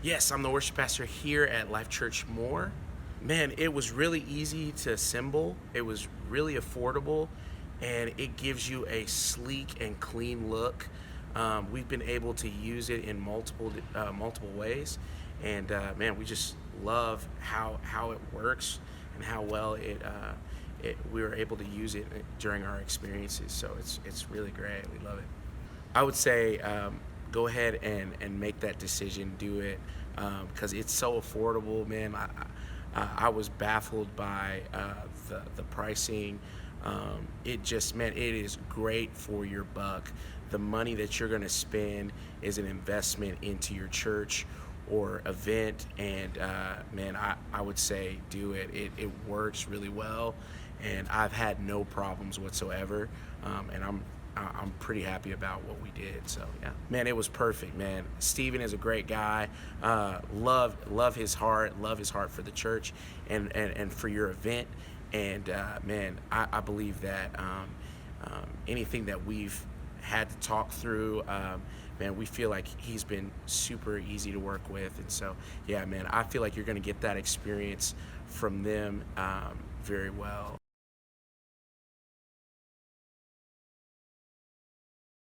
Yes, I'm the worship pastor here at Life Church Moore. Man, it was really easy to assemble. It was really affordable, and it gives you a sleek and clean look. We've been able to use it in multiple ways, and man, we just love how it works and how well we were able to use it during our experiences. So it's really great. We love it. I would say go ahead and make that decision. Do it because it's so affordable, man. I was baffled by the pricing. It just, man, it is great for your buck. The money that you're going to spend is an investment into your church or event, and man, I would say do it. It works really well, and I've had no problems whatsoever, and I'm pretty happy about what we did. So yeah, man, it was perfect, man. Steven is a great guy. Love his heart. Love his heart for the church and for your event. And man, I believe that anything that we've had to talk through, man, we feel like he's been super easy to work with. And so yeah, man, I feel like you're going to get that experience from them very well.